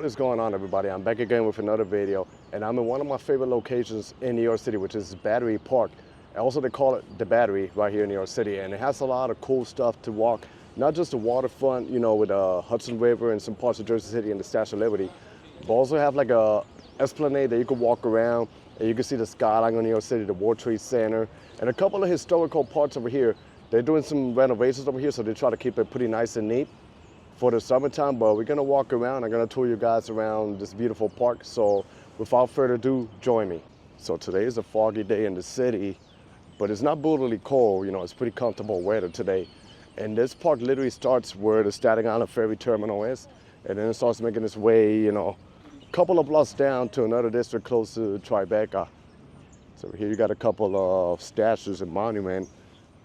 is going on, everybody? I'm back again with another video, and I'm in one of my favorite locations in New York City, which is Battery Park. And also they call it the Battery right here in New York City, and it has a lot of cool stuff to walk. Not just the waterfront, you know, with the Hudson River and some parts of Jersey City and the Statue of Liberty, but also have like a esplanade that you can walk around, and you can see the skyline of New York City, the World Trade Center, and a couple of historical parts over here. They're doing some renovations over here, so they try to keep it pretty nice and neat for the summertime, but we're gonna walk around. I'm gonna tour you guys around this beautiful park. So without further ado, join me. So today is a foggy day in the city, but it's not brutally cold. You know, it's pretty comfortable weather today. And this park literally starts where the Staten Island Ferry Terminal is, and then it starts making its way, you know, a couple of blocks down to another district close to Tribeca. So here you got a couple of statues and monuments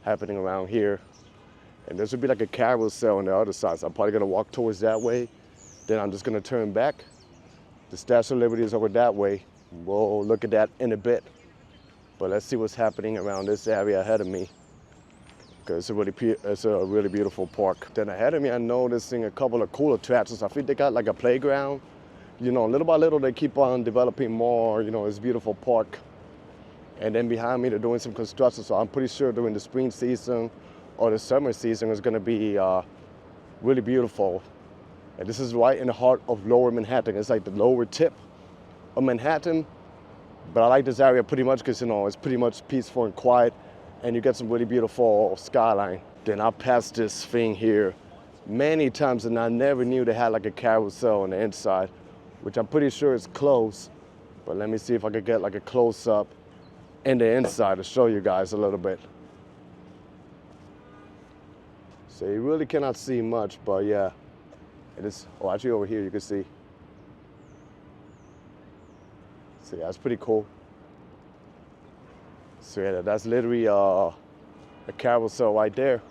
happening around here. And there should be like a carousel on the other side, so I'm probably gonna walk towards that way. Then I'm just gonna turn back. The Statue of Liberty is over that way. We'll look at that in a bit. But let's see what's happening around this area ahead of me, because it's a really beautiful park. Then ahead of me, I'm noticing a couple of cool attractions. I think they got like a playground. You know, little by little, they keep on developing more, you know, this beautiful park. And then behind me, they're doing some construction, so I'm pretty sure during the spring season or the summer season is going to be really beautiful. And this is right in the heart of lower Manhattan. It's like the lower tip of Manhattan. But I like this area pretty much because, you know, it's pretty much peaceful and quiet, and you get some really beautiful skyline. Then I passed this thing here many times, and I never knew they had like a carousel on the inside, which I'm pretty sure is closed. But let me see if I could get like a close-up in the inside to show you guys a little bit. So you really cannot see much, but yeah, it is. Oh, actually over here you can see. So yeah, it's pretty cool. So yeah, that's literally a carousel right there.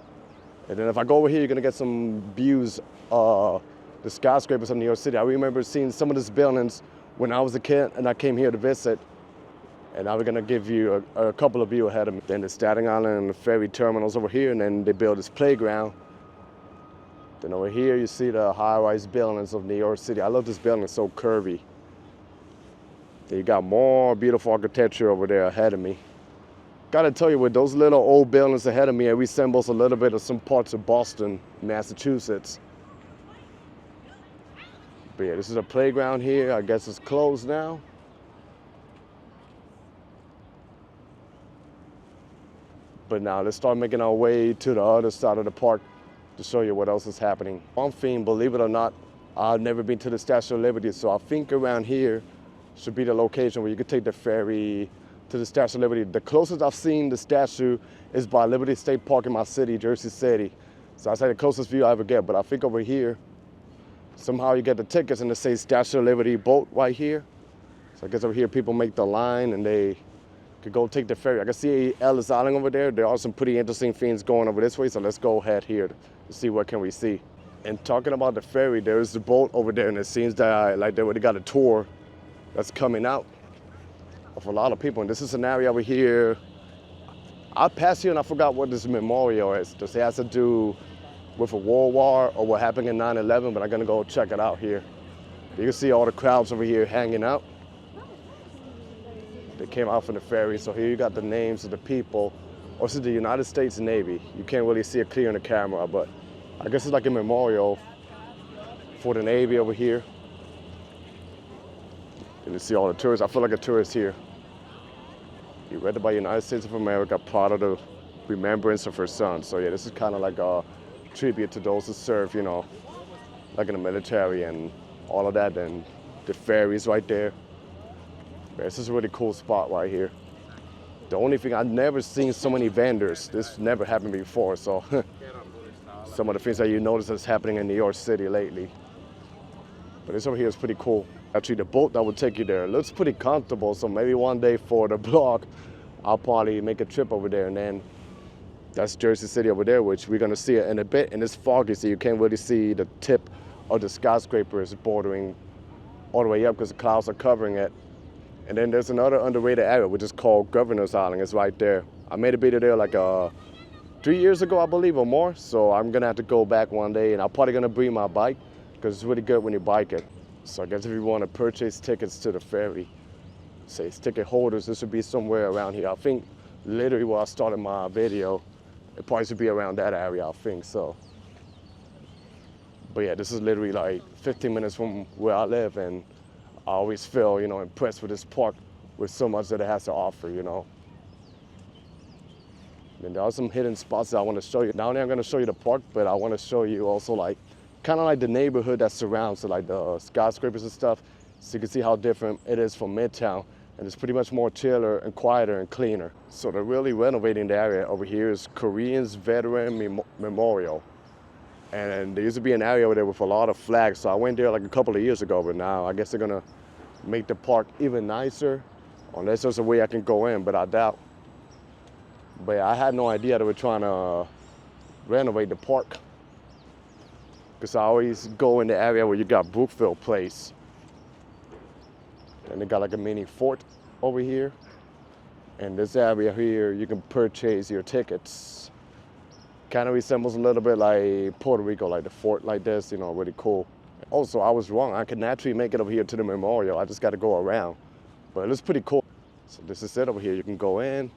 And then if I go over here, you're gonna get some views of the skyscrapers of New York City. I remember seeing some of these buildings when I was a kid and I came here to visit. And now we're gonna give you a couple of views ahead of me. Then the Staten Island Ferry Terminal's over here, and then they build this playground. Then over here you see the high-rise buildings of New York City. I love this building, it's so curvy. Then you got more beautiful architecture over there ahead of me. Gotta tell you, with those little old buildings ahead of me, it resembles a little bit of some parts of Boston, Massachusetts. But yeah, this is a playground here. I guess it's closed now. But now let's start making our way to the other side of the park to show you what else is happening. One thing, believe it or not, I've never been to the Statue of Liberty, so I think around here should be the location where you could take the ferry to the Statue of Liberty. The closest I've seen the statue is by Liberty State Park in my city, Jersey City. So I say the closest view I ever get, but I think over here, somehow you get the tickets and it says Statue of Liberty boat right here. So I guess over here people make the line and they could go take the ferry. I can see Ellis Island over there. There are some pretty interesting things going over this way, so let's go ahead here to see what can we see. And talking about the ferry, there's the boat over there, and it seems that like they already got a tour that's coming out of a lot of people. And this is an area over here. I passed here and I forgot what this memorial is. Does it have to do with a World War or what happened in 9/11? But I'm gonna go check it out here. You can see all the crowds over here hanging out. They came out from the ferry, so here you got the names of the people. Oh, this is the United States Navy. You can't really see it clear in the camera, but I guess it's like a memorial for the Navy over here. And you see all the tourists. I feel like a tourist here. You read about United States of America, part of the remembrance of her son. So yeah, this is kind of like a tribute to those who serve, you know, like in the military and all of that. And the ferry's right there. This is a really cool spot right here. The only thing, I've never seen so many vendors. This never happened before, so some of the things that you notice that's happening in New York City lately. But this over here is pretty cool. Actually, the boat that will take you there looks pretty comfortable, so maybe one day for the blog, I'll probably make a trip over there, and then that's Jersey City over there, which we're gonna see it in a bit, and it's foggy, so you can't really see the tip of the skyscrapers bordering all the way up because the clouds are covering it. And then there's another underrated area, which is called Governor's Island. It's right there. I made a video there like 3 years ago, I believe, or more. So I'm gonna have to go back one day, and I'm probably gonna bring my bike because it's really good when you bike it. So I guess if you want to purchase tickets to the ferry, say it's ticket holders, this would be somewhere around here. I think literally where I started my video, it probably should be around that area, I think so. But yeah, this is literally like 15 minutes from where I live, and I always feel, impressed with this park with so much that it has to offer, And there are some hidden spots that I want to show you. Not only I'm going to show you the park, but I want to show you also kind of like the neighborhood that surrounds it, like the skyscrapers and stuff. So you can see how different it is from Midtown. And it's pretty much more chiller and quieter and cleaner. So they're really renovating the area. Over here is Koreans Veteran Memorial. And there used to be an area over there with a lot of flags. So I went there like a couple of years ago, but now I guess they're gonna make the park even nicer. Unless there's a way I can go in, but I doubt. But yeah, I had no idea they were trying to renovate the park. Because I always go in the area where you got Brookfield Place. And they got like a mini fort over here. And this area here, you can purchase your tickets. Kind of resembles a little bit like Puerto Rico, like the fort like this, really cool. Also, I was wrong. I can actually make it over here to the memorial. I just got to go around. But it looks pretty cool. So this is it over here. You can go in.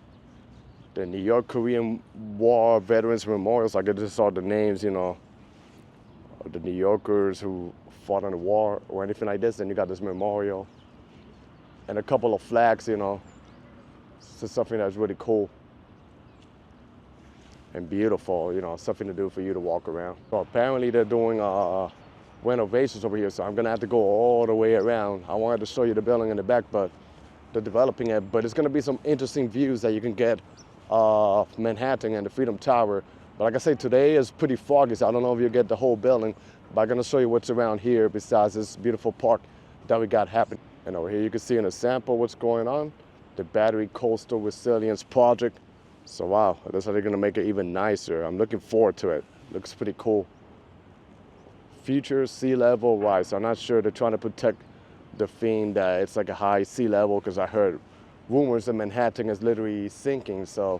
The New York Korean War Veterans Memorial. So I just saw the names, of the New Yorkers who fought in the war or anything like this. Then you got this memorial. And a couple of flags, So something that's really cool and beautiful, something to do for you to walk around. So apparently they're doing renovations over here, so I'm gonna have to go all the way around. I wanted to show you the building in the back, but they're developing it. But it's gonna be some interesting views that you can get of Manhattan and the Freedom Tower. But like I say, today is pretty foggy, so I don't know if you'll get the whole building, but I'm gonna show you what's around here besides this beautiful park that we got happening. And over here you can see in a sample what's going on, the Battery Coastal Resilience Project. So wow, it looks like they're gonna make it even nicer. I'm looking forward to it. Looks pretty cool. Future sea level rise. So I'm not sure they're trying to protect the theme that it's like a high sea level, because I heard rumors that Manhattan is literally sinking. So,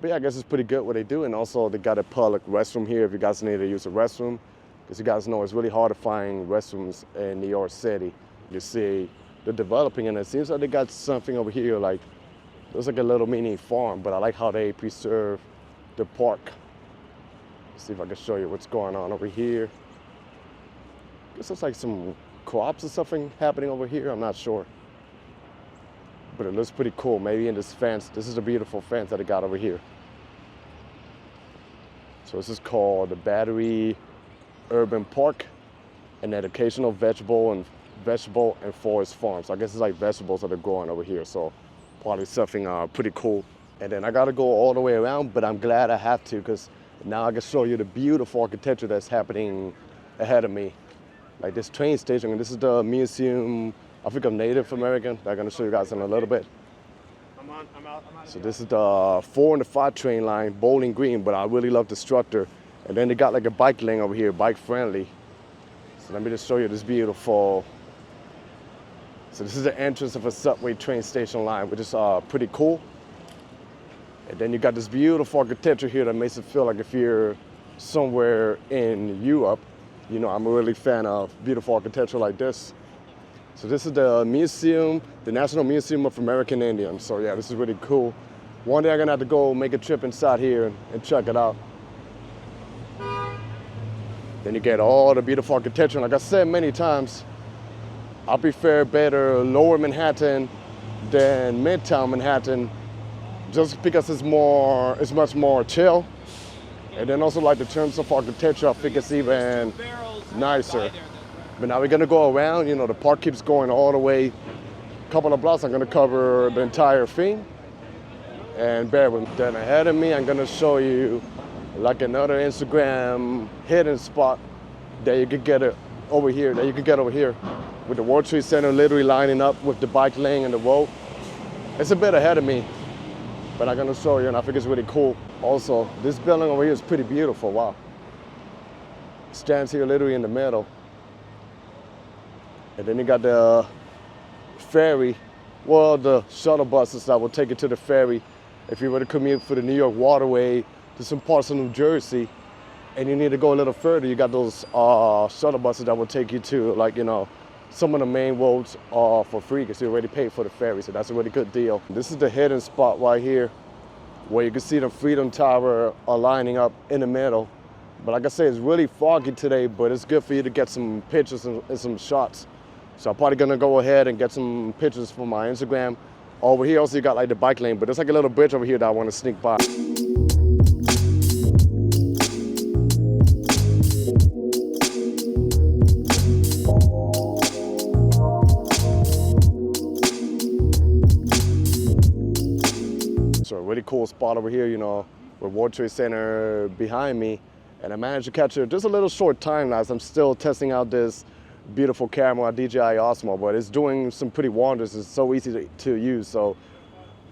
but yeah, I guess it's pretty good what they do. And also they got a public restroom here if you guys need to use a restroom, because you guys know it's really hard to find restrooms in New York City. You see, they're developing, and it seems like they got something over here like. Looks like a little mini farm, but I like how they preserve the park. Let's see if I can show you what's going on over here. Guess it's like some crops or something happening over here. I'm not sure. But it looks pretty cool. Maybe in this fence. This is a beautiful fence that they got over here. So this is called the Battery Urban Park, an educational vegetable and forest farm. So I guess it's like vegetables that are growing over here. So probably something pretty cool. And then I gotta go all the way around, but I'm glad I have to, because now I can show you the beautiful architecture that's happening ahead of me. Like this train station, and this is the Museum, I think, of Native American. I'm gonna show you guys in a little bit. I'm out. So this is the 4 and the 5 train line, Bowling Green, but I really love the structure. And then they got like a bike lane over here, bike friendly. So let me just show you this beautiful. So this is the entrance of a subway train station line, which is pretty cool. And then you got this beautiful architecture here that makes it feel like if you're somewhere in Europe. I'm a really fan of beautiful architecture like this. So this is the museum, the National Museum of American Indians. So yeah, this is really cool. One day I'm gonna have to go make a trip inside here and check it out. Then you get all the beautiful architecture. Like I said many times, I prefer better lower Manhattan than midtown Manhattan, just because it's much more chill. And then also like the terms of architecture, I think it's even nicer. But now we're gonna go around, the park keeps going all the way. A couple of blocks, I'm gonna cover the entire thing. And bear with me. Then ahead of me, I'm gonna show you like another Instagram hidden spot that you could get over here, with the World Trade Center literally lining up with the bike lane and the road. It's a bit ahead of me, but I'm gonna show you, and I think it's really cool. Also, this building over here is pretty beautiful, wow. It stands here literally in the middle. And then you got the ferry, the shuttle buses that will take you to the ferry if you were to commute for the New York Waterway to some parts of New Jersey. and you need to go a little further, you got those shuttle buses that will take you to, like, some of the main roads for free because you already paid for the ferry, so that's a really good deal. This is the hidden spot right here where you can see the Freedom Tower lining up in the middle. But like I said, it's really foggy today, but it's good for you to get some pictures and some shots. So I'm probably gonna go ahead and get some pictures for my Instagram. Over here also you got like the bike lane, but there's like a little bridge over here that I wanna sneak by. So a really cool spot over here, with World Trade Center behind me. And I managed to capture just a little short time lapse. I'm still testing out this beautiful camera, DJI Osmo, but it's doing some pretty wonders. It's so easy to use. So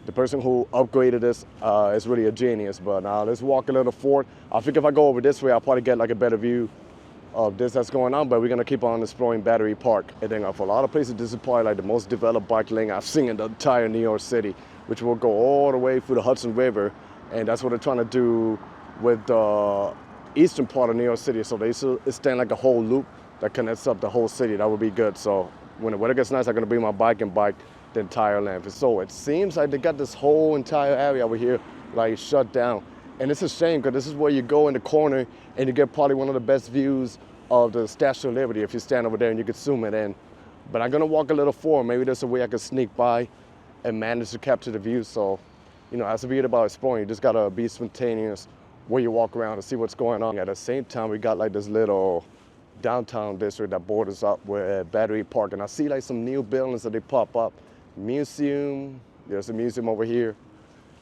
the person who upgraded this is really a genius. But now let's walk a little forward. I think if I go over this way, I'll probably get like a better view of this that's going on, but we're gonna keep on exploring Battery Park. And then for a lot of places, this is probably like the most developed bike lane I've seen in the entire New York City, which will go all the way through the Hudson River. And that's what they're trying to do with the eastern part of New York City. So they extend like a whole loop that connects up the whole city. That would be good. So when the weather gets nice, I'm gonna bring my bike and bike the entire length. So it seems like they got this whole entire area over here like shut down. And it's a shame because this is where you go in the corner and you get probably one of the best views of the Statue of Liberty if you stand over there and you can zoom it in. But I'm gonna walk a little forward. Maybe there's a way I can sneak by and manage to capture the view. So, as a bit about exploring, you just gotta be spontaneous where you walk around and see what's going on. At the same time, we got like this little downtown district that borders up with Battery Park. And I see like some new buildings that they pop up. Museum, there's a museum over here.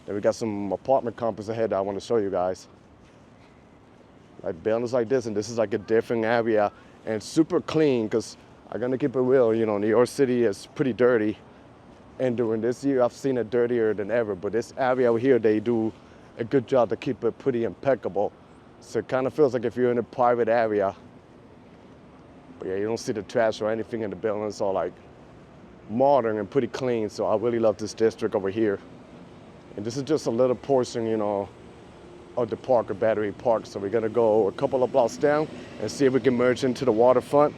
Then we got some apartment complex ahead that I want to show you guys. Like buildings like this, and this is like a different area and super clean because I'm gonna keep it real, New York City is pretty dirty. And during this year, I've seen it dirtier than ever, but this area over here, they do a good job to keep it pretty impeccable. So it kind of feels like if you're in a private area. But yeah, you don't see the trash or anything in the building. It's all like modern and pretty clean. So I really love this district over here. And this is just a little portion, of the park, or Battery Park. So we're gonna go a couple of blocks down and see if we can merge into the waterfront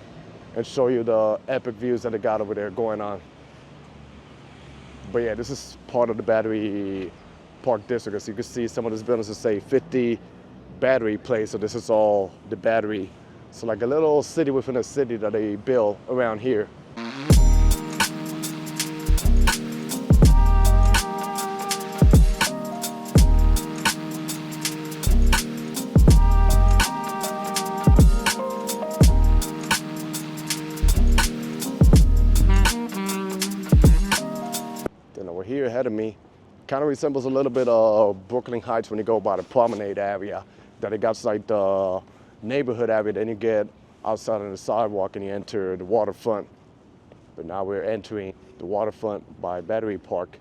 and show you the epic views that they got over there going on. But yeah, this is part of the Battery Park district. As you can see, some of these buildings that say 50 Battery Place. So this is all the Battery. So like a little city within a city that they build around here. Then over here ahead of me, kind of resembles a little bit of Brooklyn Heights when you go by the promenade area. That it got like the neighborhood area, then you get outside on the sidewalk and you enter the waterfront. But now we're entering the waterfront by Battery Park.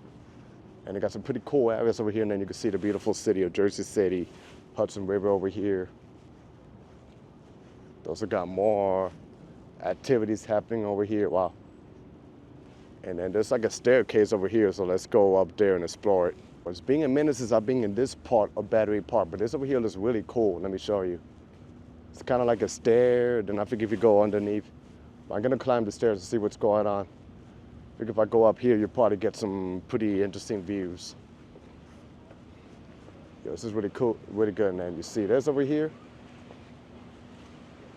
And they got some pretty cool areas over here, and then you can see the beautiful city of Jersey City, Hudson River over here. They also got more activities happening over here. Wow. And then there's like a staircase over here, so let's go up there and explore it. It's been a minute since I've been in this part of Battery Park, but this over here looks really cool. Let me show you. It's kind of like a stair, then I think if you go underneath, I'm gonna climb the stairs to see what's going on. I think if I go up here, you'll probably get some pretty interesting views. Yeah, this is really cool, really good. And then you see this over here.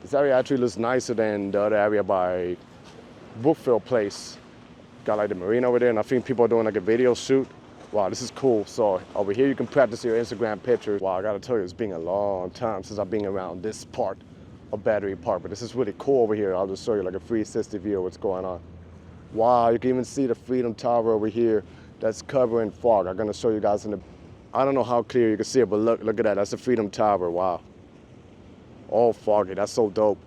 This area actually looks nicer than the other area by Brookfield Place. Got like the marina over there, and I think people are doing like a video shoot. Wow, this is cool. So over here you can practice your Instagram pictures. Wow, I gotta tell you, it's been a long time since I've been around this part of Battery Park, but this is really cool over here. I'll just show you like a 360 view of what's going on. Wow, you can even see the Freedom Tower over here that's covered in fog. I'm gonna show you guys I don't know how clear you can see it, but look at that, that's the Freedom Tower, wow. All foggy, that's so dope.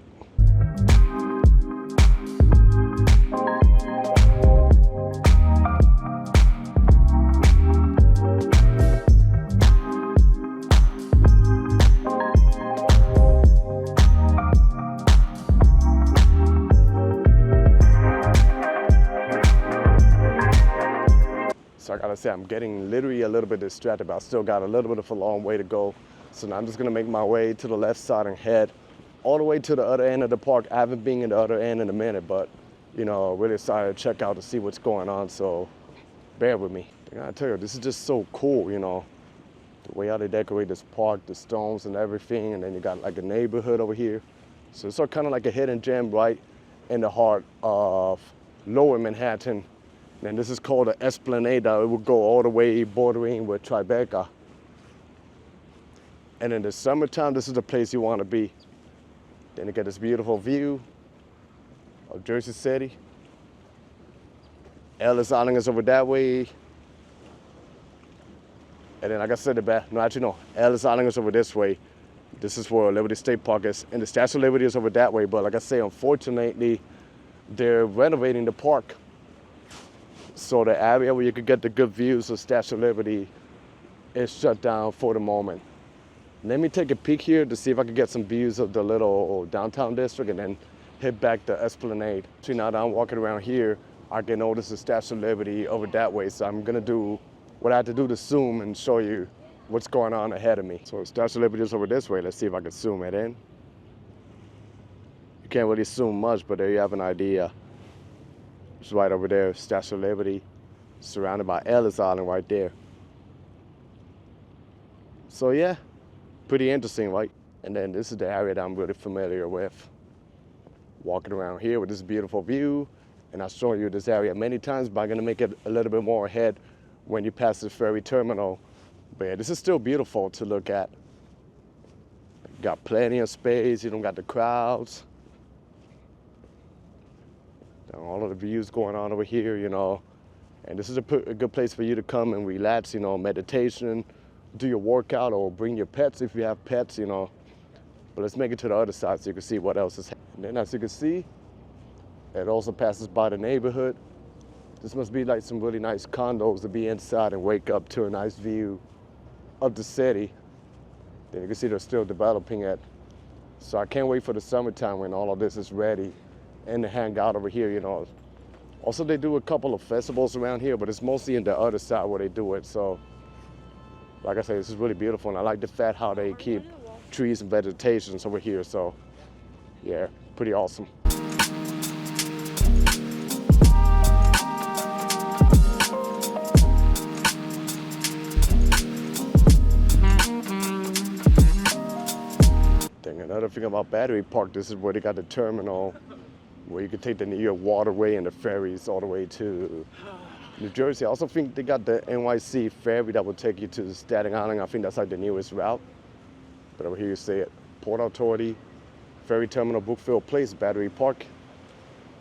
So I gotta say, I'm getting literally a little bit distracted, but I still got a little bit of a long way to go So now I'm just gonna make my way to the left side and head all the way to the other end of the park. I haven't been in the other end in a minute, but you know, really excited to check out to see what's going on, so bear with me. I gotta tell you, this is just so cool, you know, the way how they decorate this park, the stones and everything, and then you got like a neighborhood over here. So it's all kind of like a hidden gem right in the heart of Lower Manhattan. And this is called the Esplanade. It will go all the way bordering with Tribeca. And in the summertime, this is the place you want to be. Then you get this beautiful view of Jersey City. Ellis Island is over that way. And then, like I said, Ellis Island is over this way. This is where Liberty State Park is. And the Statue of Liberty is over that way. But like I say, unfortunately, they're renovating the park. So the area where you could get the good views of Statue of Liberty is shut down for the moment. Let me take a peek here to see if I can get some views of the little downtown district and then head back to Esplanade. See, now that I'm walking around here, I can notice the Statue of Liberty over that way. So I'm gonna do what I have to do to zoom and show you what's going on ahead of me. So the Statue of Liberty is over this way. Let's see if I can zoom it in. You can't really zoom much, but there you have an idea. It's right over there, Statue of Liberty, surrounded by Ellis Island right there. So yeah, pretty interesting, right? And then this is the area that I'm really familiar with. Walking around here with this beautiful view, and I've shown you this area many times, but I'm gonna make it a little bit more ahead when you pass the ferry terminal. But yeah, this is still beautiful to look at. Got plenty of space, you don't got the crowds. All of the views going on over here, you know. And this is a good place for you to come and relax, you know, meditation, do your workout, or bring your pets if you have pets, you know. But let's make it to the other side so you can see what else is happening. And then as you can see, it also passes by the neighborhood. This must be like some really nice condos to be inside and wake up to a nice view of the city. Then you can see they're still developing it. So I can't wait for the summertime when all of this is ready and to hang out over here, you know. Also, they do a couple of festivals around here, but it's mostly in the other side where they do it. So, like I said, this is really beautiful, and I like the fact how they keep trees and vegetations over here. So, yeah, pretty awesome. Another thing about Battery Park, this is where they got the terminal where you can take the NY Waterway and the ferries all the way to New Jersey. I also think they got the NYC ferry that will take you to Staten Island. I think that's like the newest route. But over here you see it, Port Authority, Ferry Terminal, Brookfield Place, Battery Park.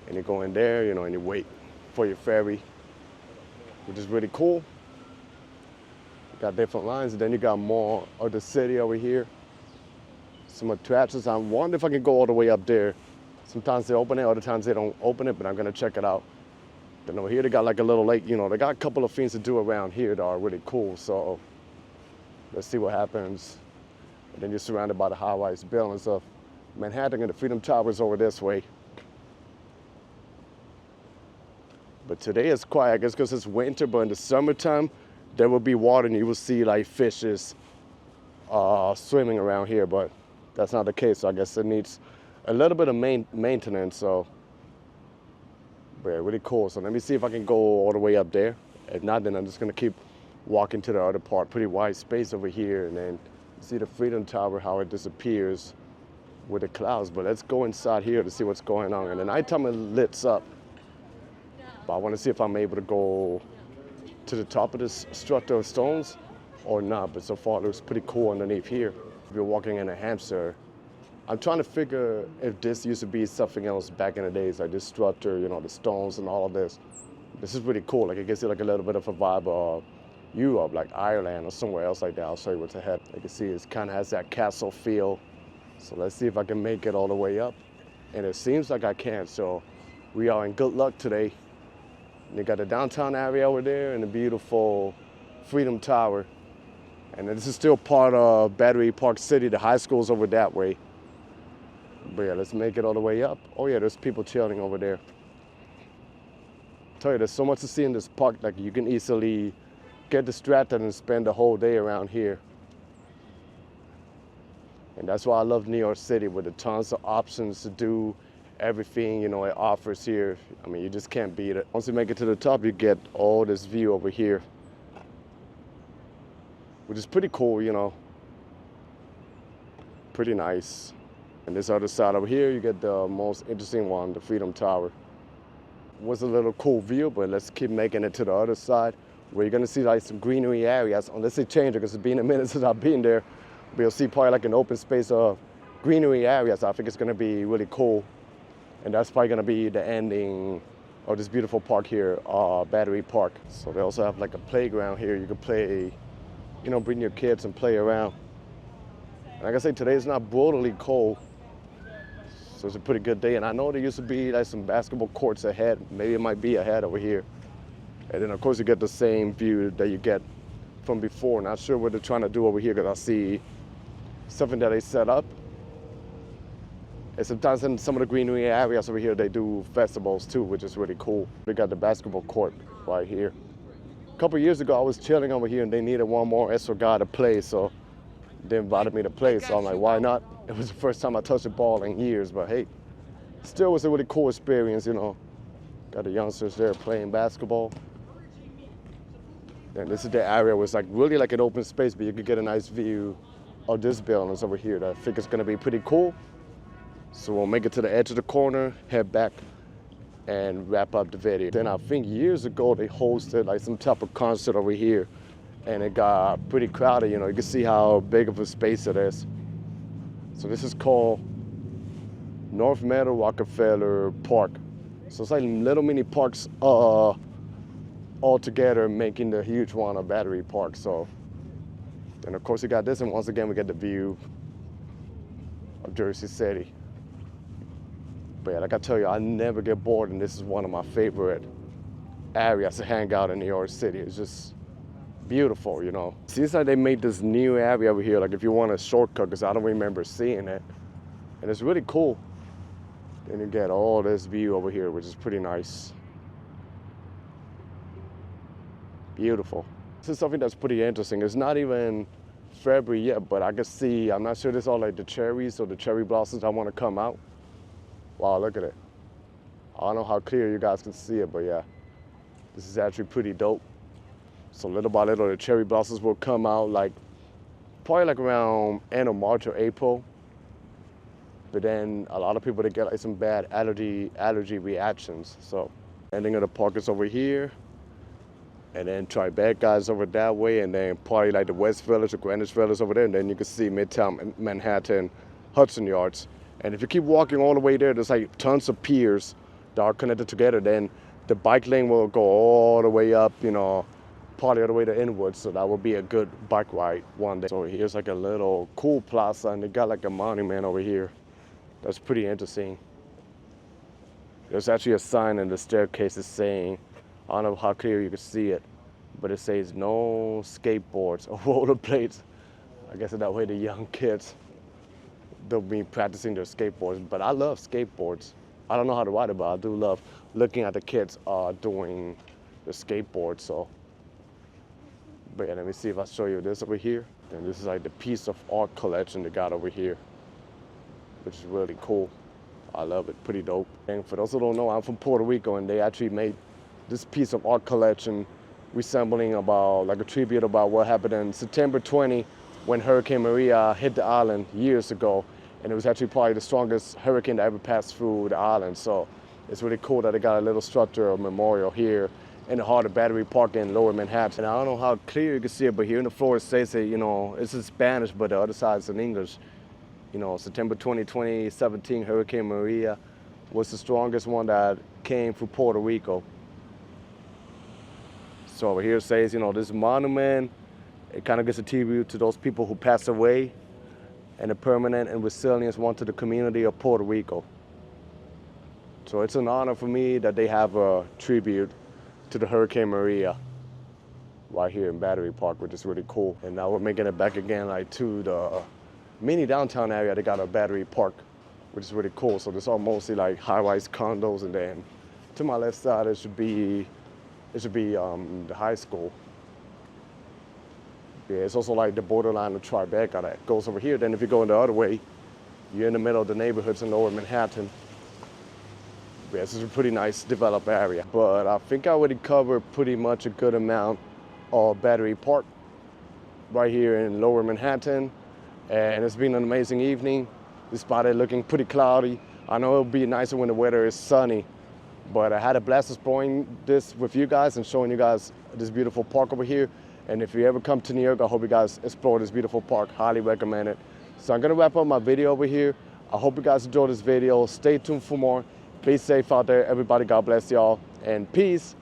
And you go in there, you know, and you wait for your ferry, which is really cool. You got different lines, and then you got more of the city over here. Some attractions. I wonder if I can go all the way up there. Sometimes they open it, other times they don't open it, but I'm gonna check it out. Then over here they got like a little lake, you know, they got a couple of things to do around here that are really cool. So let's see what happens. And then you're surrounded by the high-rise buildings of Manhattan, and the Freedom Tower is over this way. But today is quiet, I guess because it's winter, but in the summertime, there will be water and you will see like fishes swimming around here, but that's not the case. So I guess it needs a little bit of maintenance. So, but yeah, really cool. So let me see if I can go all the way up there. If not, then I'm just gonna keep walking to the other part. Pretty wide space over here, and then see the Freedom Tower, how it disappears with the clouds. But let's go inside here to see what's going on. And at nighttime it lights up. But I want to see if I'm able to go to the top of this structure of stones or not. But so far it looks pretty cool underneath here. If you're walking in a hamster, I'm trying to figure if this used to be something else back in the days, like this structure, you know, the stones and all of this. This is really cool. Like it gives you like a little bit of a vibe of Europe, like Ireland or somewhere else like that. I'll show you what's ahead. You can see it kind of has that castle feel. So let's see if I can make it all the way up. And it seems like I can, so we are in good luck today. And you got the downtown area over there and the beautiful Freedom Tower. And this is still part of Battery Park City. The high school's over that way. But yeah, let's make it all the way up. Oh yeah, there's people chilling over there. I tell you, there's so much to see in this park. Like you can easily get distracted and spend the whole day around here. And that's why I love New York City, with the tons of options to do everything, it offers here. I mean, you just can't beat it. Once you make it to the top, you get all this view over here, which is pretty cool, pretty nice. And this other side over here, you get the most interesting one, the Freedom Tower. Was a little cool view, but let's keep making it to the other side, where you're gonna see like some greenery areas. Unless they change it, because it's been a minute since I've been there. But you'll see probably like an open space of greenery areas. I think it's gonna be really cool. And that's probably gonna be the ending of this beautiful park here, Battery Park. So they also have like a playground here. You can play, bring your kids and play around. And like I say, today it's not brutally cold, so it's a pretty good day. And I know there used to be like some basketball courts ahead. Maybe it might be ahead over here. And then of course you get the same view that you get from before. Not sure what they're trying to do over here, because I see something that they set up. And sometimes in some of the greenery areas over here, they do festivals too, which is really cool. We got the basketball court right here. A couple years ago, I was chilling over here and they needed one more extra guy to play, so they invited me to play. So I'm like, why not? It was the first time I touched a ball in years, but hey, still was a really cool experience, Got the youngsters there playing basketball. And this is the area where it's like really like an open space, but you could get a nice view of this buildings over here that I think is gonna be pretty cool. So we'll make it to the edge of the corner, head back, and wrap up the video. Then I think years ago they hosted like some type of concert over here, and it got pretty crowded. You can see how big of a space it is. So this is called North Meadow Rockefeller Park. So it's like little mini parks all together, making the huge one a Battery Park. So, and of course you got this, and once again we get the view of Jersey City. But yeah, like I tell you, I never get bored, and this is one of my favorite areas to hang out in New York City. It's just beautiful, Seems like they made this new area over here, like if you want a shortcut, because I don't remember seeing it. And it's really cool. Then you get all this view over here, which is pretty nice. Beautiful. This is something that's pretty interesting. It's not even February yet, but I can see, I'm not sure this is all like the cherries or the cherry blossoms that want to come out. Wow, look at it. I don't know how clear you guys can see it, but yeah, this is actually pretty dope. So little by little, the cherry blossoms will come out probably like around end of March or April. But then a lot of people, they get like some bad allergy reactions. So ending of the park is over here. And then Tribeca is over that way, and then probably like the West Village or Greenwich Village over there. And then you can see Midtown Manhattan, Hudson Yards. And if you keep walking all the way there, there's like tons of piers that are connected together. Then the bike lane will go all the way up, probably all the way to Inwood. So that will be a good bike ride one day. So here's like a little cool plaza, and they got like a monument over here. That's pretty interesting. There's actually a sign in the staircase saying, I don't know how clear you can see it, but it says no skateboards or rollerblades. I guess that way the young kids, they'll be practicing their skateboards. But I love skateboards. I don't know how to ride it, but I do love looking at the kids doing the skateboard. So, but yeah, let me see if I show you this over here. And this is like the piece of art collection they got over here, which is really cool. I love it, pretty dope. And for those who don't know, I'm from Puerto Rico, and they actually made this piece of art collection resembling about like a tribute about what happened in September 20 when Hurricane Maria hit the island years ago. And it was actually probably the strongest hurricane that ever passed through the island. So it's really cool that they got a little structure or memorial here in the heart of Battery Park in Lower Manhattan. And I don't know how clear you can see it, but here in the floor it says that, it's in Spanish, but the other side is in English. September 20, 2017, Hurricane Maria was the strongest one that came through Puerto Rico. So over here it says, this monument, it kind of gives a tribute to those people who passed away, and a permanent and resilient one to the community of Puerto Rico. So it's an honor for me that they have a tribute to the Hurricane Maria right here in Battery Park, which is really cool. And now we're making it back again to the mini downtown area. They got a Battery Park, which is really cool. So there's all mostly like high-rise condos, and then to my left side it should be the high school. Yeah, it's also like the borderline of Tribeca that goes over here. Then if you go in the other way, you're in the middle of the neighborhoods in lower Manhattan. Yeah, this is a pretty nice developed area. But I think I already covered pretty much a good amount of Battery Park right here in lower Manhattan. And it's been an amazing evening, despite it looking pretty cloudy. I know it'll be nicer when the weather is sunny, but I had a blast exploring this with you guys and showing you guys this beautiful park over here. And if you ever come to New York, I hope you guys explore this beautiful park. Highly recommend it. So I'm gonna wrap up my video over here. I hope you guys enjoyed this video. Stay tuned for more. Be safe out there, everybody. God bless y'all, and peace.